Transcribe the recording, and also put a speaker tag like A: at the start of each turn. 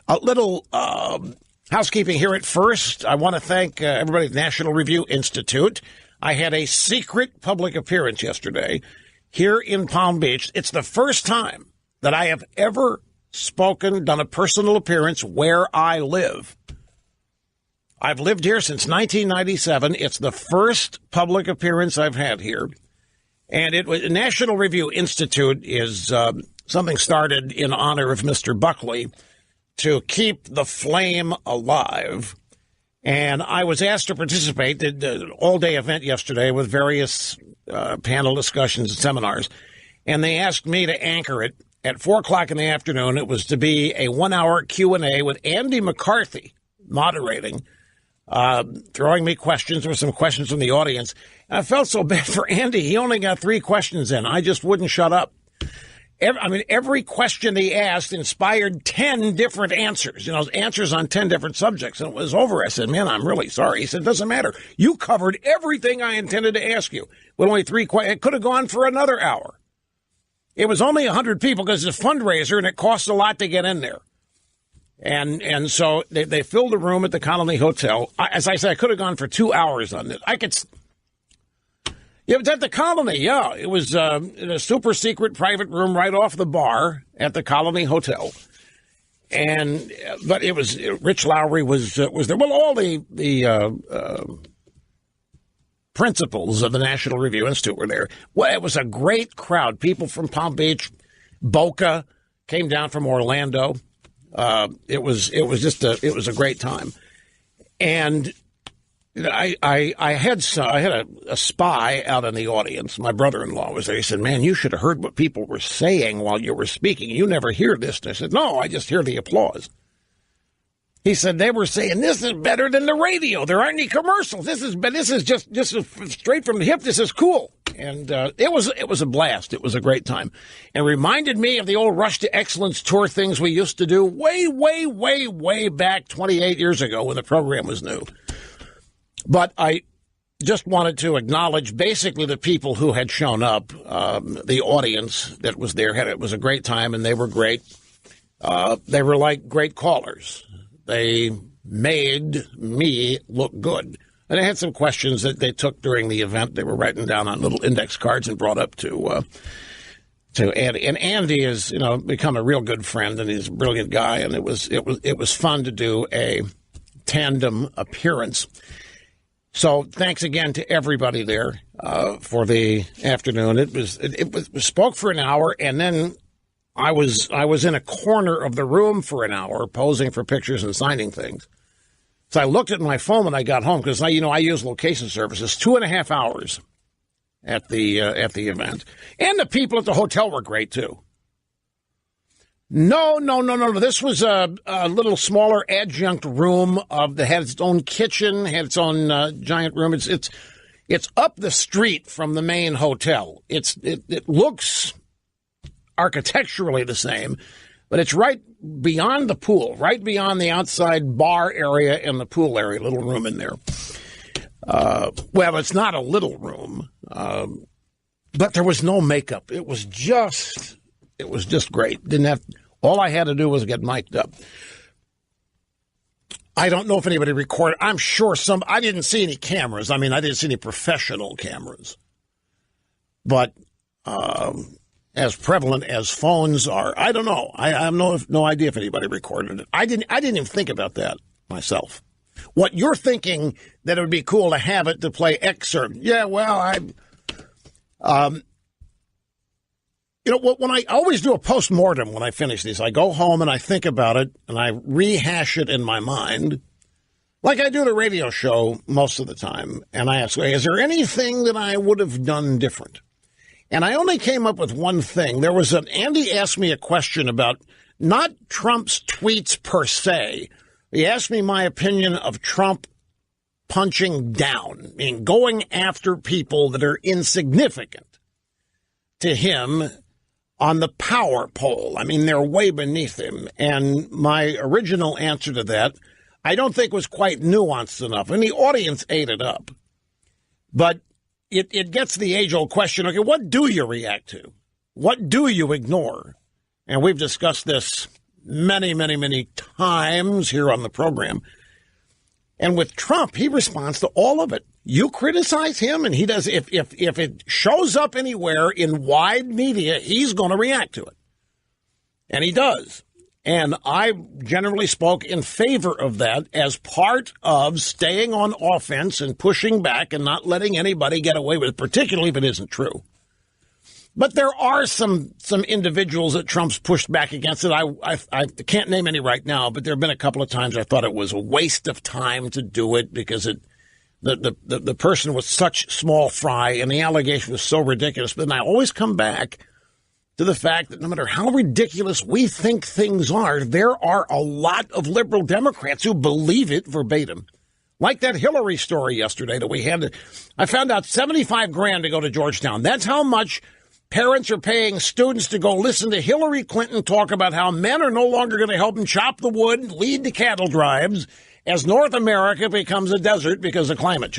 A: A little housekeeping here at first. I want to thank everybody at the National Review Institute. I had a secret public appearance yesterday here in Palm Beach. It's the first time that I have ever done a personal appearance where I live. I've lived here since 1997. It's the first public appearance I've had here. And it was National Review Institute is something started in honor of Mr. Buckley to keep the flame alive. And I was asked to participate, did an all-day event yesterday with various panel discussions and seminars. And they asked me to anchor it at 4 o'clock in the afternoon. It was to be a 1-hour Q&A with Andy McCarthy moderating, throwing me questions. There were some questions from the audience. And I felt so bad for Andy. He only got 3 questions in. I just wouldn't shut up. Every question he asked inspired 10 different answers, answers on 10 different subjects. And it was over. I said, man, I'm really sorry. He said, it doesn't matter. You covered everything I intended to ask you. With only 3 questions, it could have gone for another hour. It was only 100 people because it's a fundraiser and it costs a lot to get in there. And so they filled the room at the Colony Hotel. As I said, I could have gone for 2 hours on this. It was at the Colony, yeah. It was in a super secret private room right off the bar at the Colony Hotel. But it was Rich Lowry was there. Well, all the principals of the National Review Institute were there. Well, it was a great crowd. People from Palm Beach, Boca came down from Orlando. It was a great time, and I had a spy out in the audience. My brother-in-law was there. He said, "Man, you should have heard what people were saying while you were speaking. You never hear this." And I said, "No, I just hear the applause." He said they were saying this is better than the radio. There aren't any commercials. This is just straight from the hip. This is cool. And it was a blast. It was a great time. And reminded me of the old Rush to Excellence tour things we used to do way, way, way, way back 28 years ago when the program was new. But I just wanted to acknowledge basically the people who had shown up, the audience that was there. It was a great time, and they were great. They were like great callers. They made me look good. And I had some questions that they took during the event. They were writing down on little index cards and brought up to Andy. And Andy has, become a real good friend, and he's a brilliant guy. And it was fun to do a tandem appearance. So thanks again to everybody there for the afternoon. It was spoke for an hour, and then I was in a corner of the room for an hour posing for pictures and signing things. So I looked at my phone when I got home because I use location services. 2.5 hours at the event, and the people at the hotel were great too. No. This was a little smaller adjunct room had its own kitchen, had its own giant room. It's up the street from the main hotel. It looks architecturally the same, but it's right beyond the pool, right beyond the outside bar area and the pool area. Little room in there. Well, it's not a little room, but there was no makeup. It was just great. All I had to do was get mic'd up. I don't know if anybody recorded. I'm sure I didn't see any cameras. I didn't see any professional cameras. But as prevalent as phones are, I don't know. I have no idea if anybody recorded it. I didn't even think about that myself. What you're thinking that it would be cool to have it to play excerpt? Yeah, well, when I always do a postmortem when I finish these, I go home and I think about it and I rehash it in my mind, like I do the radio show most of the time. And I ask, is there anything that I would have done different? And I only came up with one thing. Andy asked me a question about not Trump's tweets per se. He asked me my opinion of Trump punching down, going after people that are insignificant to him on the power pole. They're way beneath him. And my original answer to that, I don't think was quite nuanced enough. And the audience ate it up. But it gets the age-old question, okay, what do you react to? What do you ignore? And we've discussed this many, many, many times here on the program. And with Trump, he responds to all of it. You criticize him, and he does. If it shows up anywhere in wide media, he's going to react to it. And he does. And I generally spoke in favor of that as part of staying on offense and pushing back and not letting anybody get away with it, particularly if it isn't true. But there are some individuals that Trump's pushed back against it. I can't name any right now, but there have been a couple of times I thought it was a waste of time to do it because the person was such small fry and the allegation was so ridiculous. But then I always come back to the fact that no matter how ridiculous we think things are, there are a lot of liberal Democrats who believe it verbatim. Like that Hillary story yesterday that we had. I found out $75,000 to go to Georgetown. That's how much parents are paying students to go listen to Hillary Clinton talk about how men are no longer going to help them chop the wood, lead the cattle drives, as North America becomes a desert because of climate change.